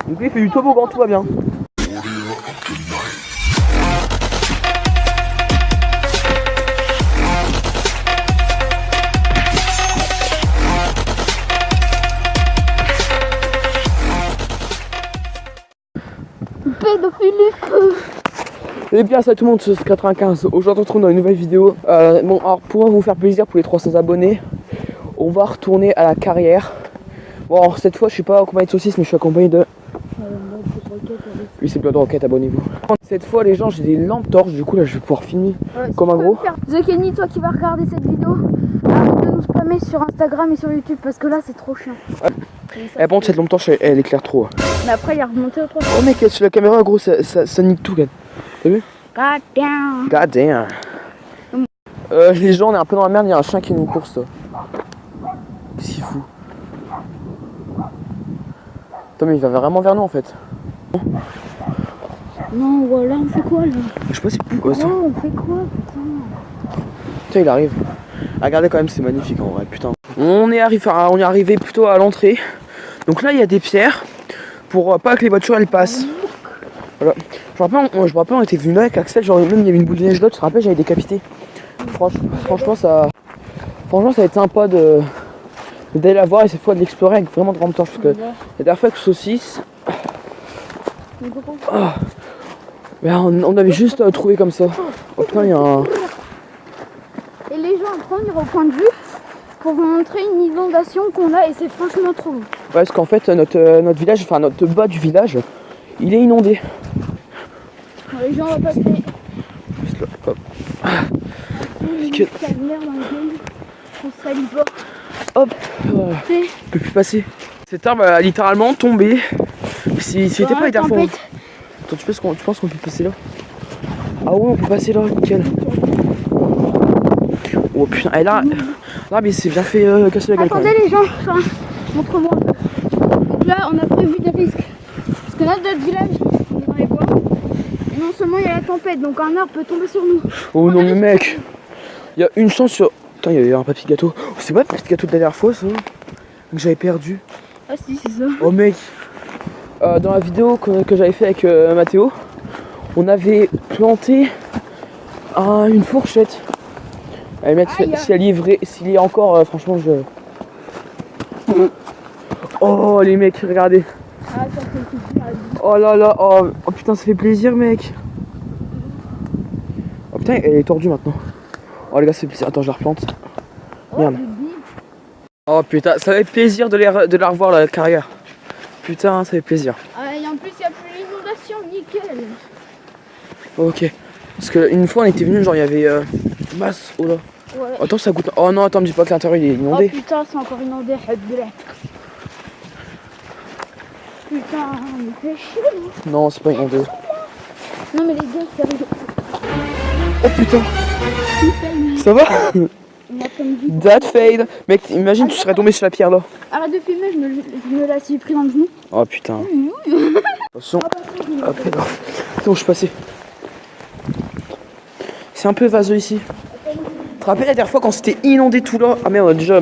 Donc lui il fait du toboggan, tout va bien. Pédophile. Et bien ça tout le monde, c'est 95. Aujourd'hui on se retrouve dans une nouvelle vidéo. Bon alors pour vous faire plaisir pour les 300 abonnés, on va retourner à la carrière. Bon alors, cette fois je suis pas accompagné de saucisse mais je suis accompagné de... Oui c'est Blood Rocket, abonnez-vous. Cette fois les gens j'ai des lampes torches, du coup là je vais pouvoir filmer comme un gros. The Kenny, toi qui vas regarder cette vidéo, arrête de nous spammer sur Instagram et sur YouTube parce que là c'est trop chiant. Eh bon cette lampe torche elle éclaire trop. Mais après il est remonté au 3. Oh mec sur la caméra gros ça nique tout regarde. T'as vu? God damn. God damn. Les gens on est un peu dans la merde, il y a un chien qui nous course. Qu'est-ce qu'il fout? Attends mais il va vraiment vers nous en fait. Non voilà on fait quoi là? Je sais pas c'est plus quoi ça. Oh, on fait quoi putain? Tiens il arrive. Regardez quand même c'est magnifique en vrai putain. On est arrivé plutôt à l'entrée. Donc là il y a des pierres pour pas que les voitures elles passent. Voilà. Je me rappelle on était venu là avec Axel, genre même il y avait une boule de neige là, tu te rappelles j'avais décapité. Franchement ça va être sympa d'aller la voir et cette fois de l'explorer avec vraiment de grandes torches parce que la dernière fois avec saucisse. Oh. On avait juste trouvé comme ça. Oh putain il y a un. Et les gens après on ira au point de vue pour vous montrer une inondation qu'on a et c'est franchement trop bon. Ouais parce qu'en fait notre village, enfin notre bas du village, il est inondé. Les gens vont passer. Juste là, hop. On salit pas. Hop, je peux plus passer. Cet arbre a littéralement tombé. S'il était pas été à fond. Attends, tu penses qu'on peut passer là? Ah ouais, on peut passer là, nickel. Oh putain, et là, mais c'est bien fait casser la gueule. Attendez les gens, enfin, montre-moi. Donc là, on a prévu des risques. Parce que là, notre village, on est dans les bois. Et non seulement il y a la tempête, donc un arbre peut tomber sur nous. Oh non mais mec, il y a une chance sur... Putain, il y a un papier gâteau. Oh, c'est pas le papier gâteau de la dernière fois ça que j'avais perdu. Ah si, c'est ça. Oh mec, dans la vidéo que j'avais fait avec Mathéo, on avait planté une fourchette. Allez mec, si elle est livrée, s'il y a encore, franchement je... Oh les mecs, regardez. Oh là là, oh putain ça fait plaisir mec. Oh putain elle est tordue maintenant. Oh les gars ça fait plaisir, attends je la replante. Merde. Oh putain ça fait plaisir de la revoir la carrière. Putain ça fait plaisir. Et en plus il n'y a plus l'inondation, nickel. Ok. Parce que une fois on était venu genre il y avait masse. Oh là. Ouais. Attends ça goûte. Oh non attends me dis pas que l'intérieur il est inondé. Oh putain c'est encore inondé. Putain on fait chier. Non c'est pas inondé. Non mais les gars c'est rigolo. Oh putain. Ça va? That fade. Mec imagine tu serais tombé sur la pierre là. Arrête de filmer, je me la suis pris dans le genou. Oh putain. Attention. Hop là. C'est bon je suis passé. C'est un peu vaseux ici. Tu te rappelles la dernière fois quand c'était inondé tout là? Ah merde déjà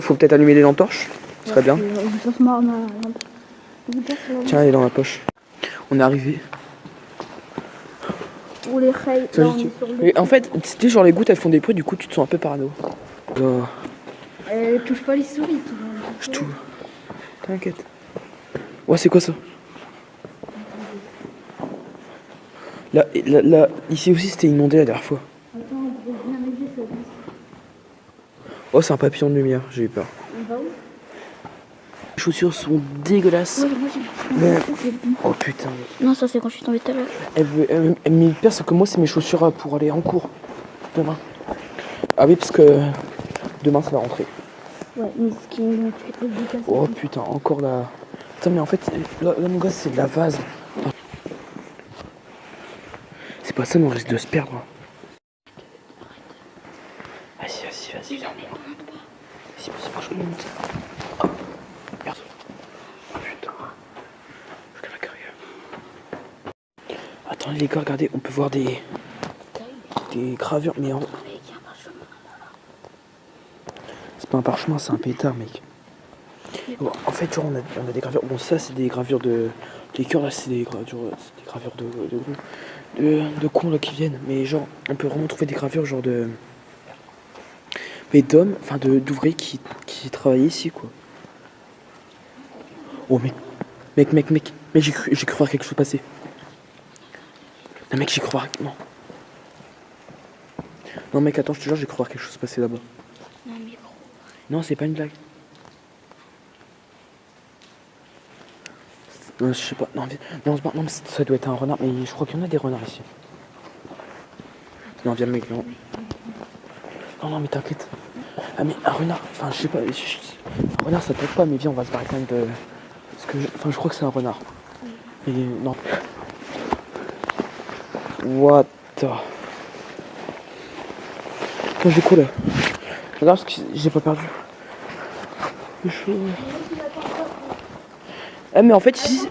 faut peut-être allumer les lampes torches. Ce serait bien. Tiens elle est dans ma poche. On est arrivé. Pour les rails. Et en fait, c'était genre les gouttes elles font des bruits, du coup tu te sens un peu parano. Touche pas les souris. Je touche. T'inquiète. Ouais c'est quoi ça? Là, ici aussi c'était inondé la dernière fois. Attends, on peut bien aider ça. Oh c'est un papillon de lumière, j'ai eu peur. On va où? Les chaussures sont dégueulasses. Ouais, moi mais... Oh putain. Non ça c'est quand je suis tombée tout à l'heure. Mais le pire c'est que moi c'est mes chaussures pour aller en cours demain. Ah oui parce que demain ça va rentrer. Ouais mais ce qui est dégueulasse. Oh putain encore là. Putain mais en fait là mon gars c'est de la vase. C'est pas ça mais on risque de se perdre. Vas-y viens on monte. Vas-y franchement on monte. Oh merde. Oh putain. Je la carrière. Attendez les gars regardez on peut voir des gravures mais en... C'est pas un parchemin c'est un pétard mec. Bon, en fait, genre, on a des gravures. Bon, ça, c'est des gravures de. Les cœurs, là, c'est des gravures, de cons là qui viennent. Mais genre, on peut vraiment trouver des gravures, genre de. Mais d'hommes, enfin d'ouvriers qui travaillent ici, quoi. Oh, mec, j'ai cru voir quelque chose passer. Non, mec, j'ai cru voir. Non. Non, mec, attends, je te jure, j'ai cru voir quelque chose passer là-bas. Non, mais gros. Non, c'est pas une blague. Non, je sais pas. Non, mais ça doit être un renard. Mais je crois qu'il y en a des renards ici. Non, viens, mec, non. Non, mais t'inquiète. Ah, mais un renard. Enfin, je sais pas. Un renard, ça peut pas, mais viens, on va se barrer quand même de. Parce que. Enfin, je crois que c'est un renard. Mais non. What the. Attends, j'ai quoi là? Regarde ce que j'ai pas perdu. C'est chaud. Ah, mais en fait, ici.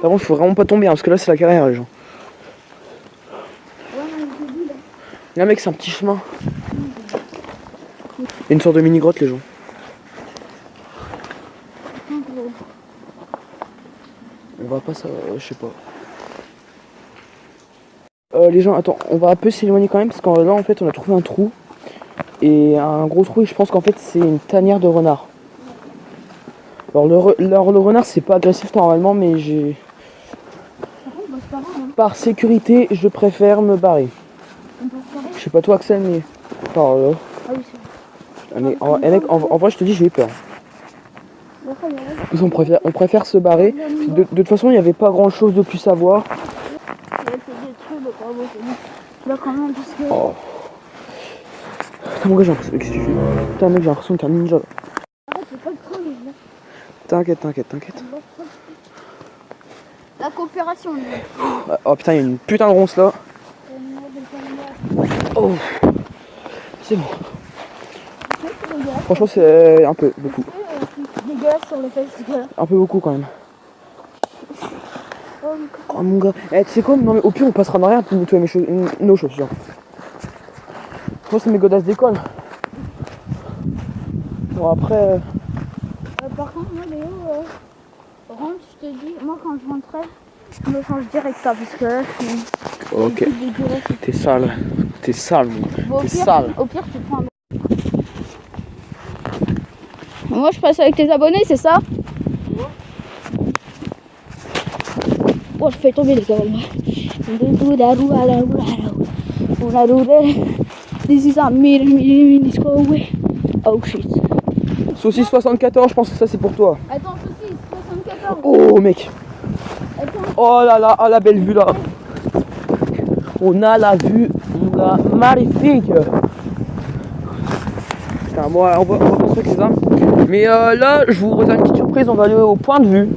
Par contre, faut vraiment pas tomber, hein, parce que là, c'est la carrière, les gens. Là, mec, c'est un petit chemin. Il y a une sorte de mini-grotte, les gens. On va pas ça, je sais pas. Les gens, attends, on va un peu s'éloigner quand même, parce que là, en fait, on a trouvé un trou. Et un gros trou, et je pense qu'en fait, c'est une tanière de renard. Alors, le renard, c'est pas agressif normalement, mais j'ai... Par sécurité, je préfère me barrer. Je sais pas toi, Axel, mais... Attends, là. Ah oui, c'est Mais, mec, en vrai, je te dis, j'ai eu peur. On préfère se barrer. De toute façon, il n'y avait pas grand chose de plus à voir. là quand même parce que... Oh. Putain, mon gars, j'ai l'impression... Qu'est-ce que tu fais? Putain, mec, j'ai l'impression que t'es un ninja. Là. Arrête, c'est pas le crever là. T'inquiète. La coopération. Oh putain, il y a une putain de ronce là. Oh. C'est bon. Franchement, c'est un peu, beaucoup. Dégueulasse sur les fesses, dégueulasse. Un peu beaucoup quand même. Oh mon gars. Eh, tu sais quoi? Non mais au pire, on passera en arrière pour nettoyer nos chaussures. Moi, c'est mes godasses d'école. Bon, après... Par contre, moi, Léo, rentre, je te dis, moi quand je rentrais, je me change direct là parce que là, je suis... Ok. T'es sale. Bon, T'es sale. Au pire, tu prends un... Moi, je passe avec tes abonnés, c'est ça? Oh, je fais tomber les gars. This is a mini go away. Oh shit. Saucisse 74, je pense que ça c'est pour toi. Attends, saucisse 74. Oh mec. Attends. Oh là là, la belle vue là. On a la vue magnifique. Putain, moi, on va construire les armes. Mais là, je vous réserve une petite surprise, on va aller au point de vue.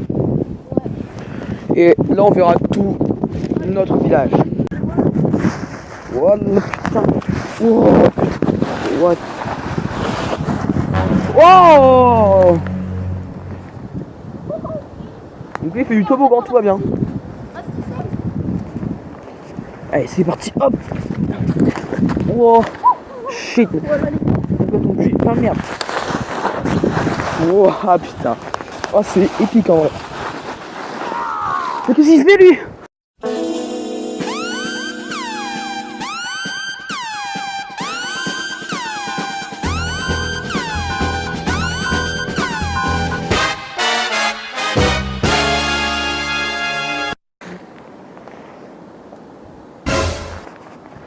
Et là, on verra tout notre village. Oh putain. Oh putain. What? Oh! Donc, il fait du toboggan, tout va bien. Allez, c'est parti, hop! Oh! Shit! Ton cul, ah merde! Oh, ah putain! Oh, c'est épique en vrai! Mais qu'est-ce qu'il fait lui?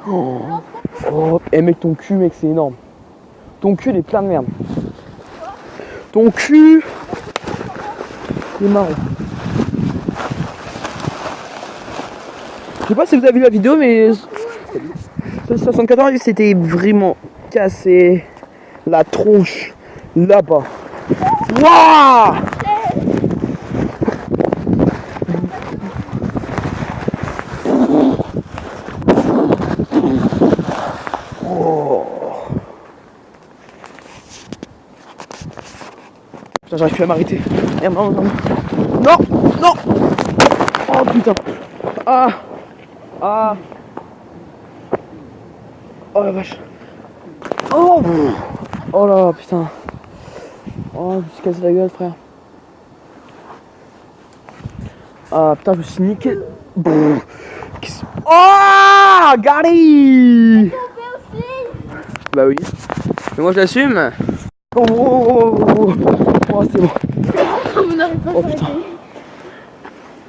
Oh, eh mec, ton cul, mec, c'est énorme. Ton cul, il est plein de merde. Ton cul, il est marron. Je sais pas si vous avez vu la vidéo, mais ce 74, il s'était vraiment cassé la tronche là-bas. Waouh! Putain, j'arrive plus à m'arrêter. Merde, non. Non! Oh putain! Ah! Oh la vache! Oh, oh là, putain. Oh, je me suis cassé la gueule, frère. Ah, putain, je me suis niqué. Oh, Gary. Bah oui. Mais moi, je l'assume. Oh, oh, oh, oh, oh, c'est bon. On n'arrive pas à s'arrêter.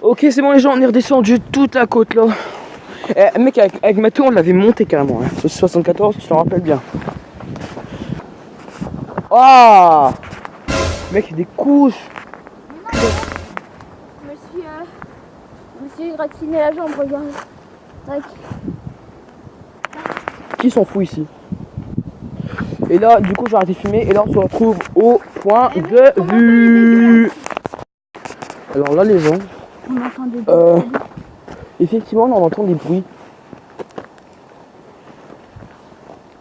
Ok, c'est bon les gens, on est redescendu toute la côte là. Eh, mec, avec Mathieu, on l'avait monté carrément. Hein. Sur 74, tu t'en rappelles bien. Ah, mec, des couches. Je me suis gratiné la jambe, regarde. Tac. Qui s'en fout ici? Et là, du coup, j'ai arrêté de filmer. Et là, on se retrouve au point de vue. Alors là, les gens, On entend des bruits. effectivement, on entend des bruits.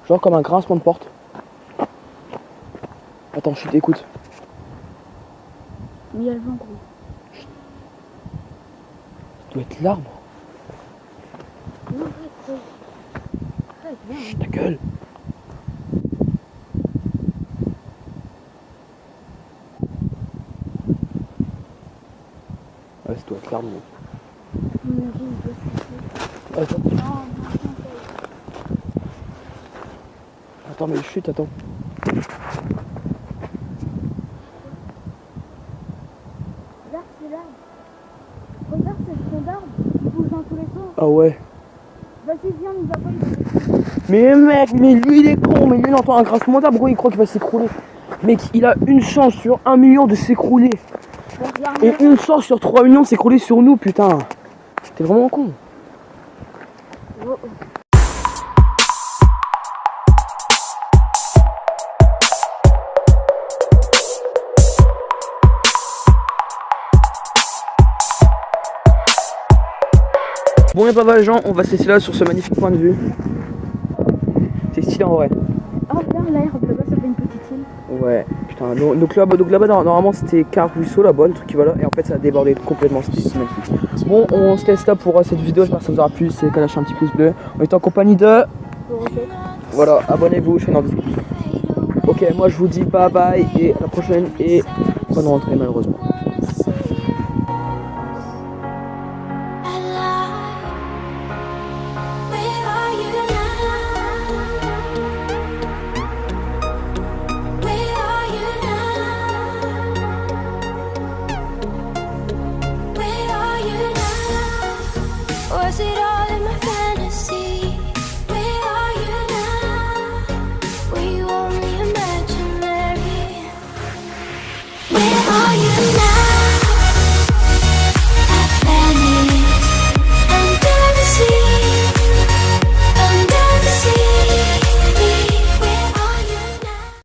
Genre comme un grincement de porte. Attends, chut, écoute. Mais il y a le vent, gros. Ça doit être l'arbre. Non, arrête, arrête, viens. Chut, ta gueule. Ouais, ça doit être l'arbre. Attends. Attends, mais chut, attends. Regarde, c'est l'arbre. Regarde, c'est le tronc d'arbre. Il bouge dans tous les sens. Ah ouais. Vas-y, viens, on va pas. Mais mec, mais lui il est con, mais lui il entend un grincement d'arbre, gros, il croit qu'il va s'écrouler. Mec, il a une chance sur 1 million de s'écrouler. Et une chance sur 3 millions de s'écrouler sur nous, putain. T'es vraiment con. Oh, oh. Bon et pas mal les gens, on va se laisser là sur ce magnifique point de vue. C'est stylé en vrai. Oh, regarde l'herbe, là-bas, ça fait une petite île. Ouais, putain, donc là-bas normalement c'était qu'un ruisseau là-bas, le truc qui va là, et en fait ça a débordé complètement, c'est magnifique. Bon, on se laisse là pour cette vidéo, j'espère que ça vous aura plu, c'est qu'à lâcher un petit pouce bleu. On est en compagnie de... Voilà, abonnez-vous, je suis en discussion. Ok, moi je vous dis bye bye et à la prochaine et bonne rentrée malheureusement.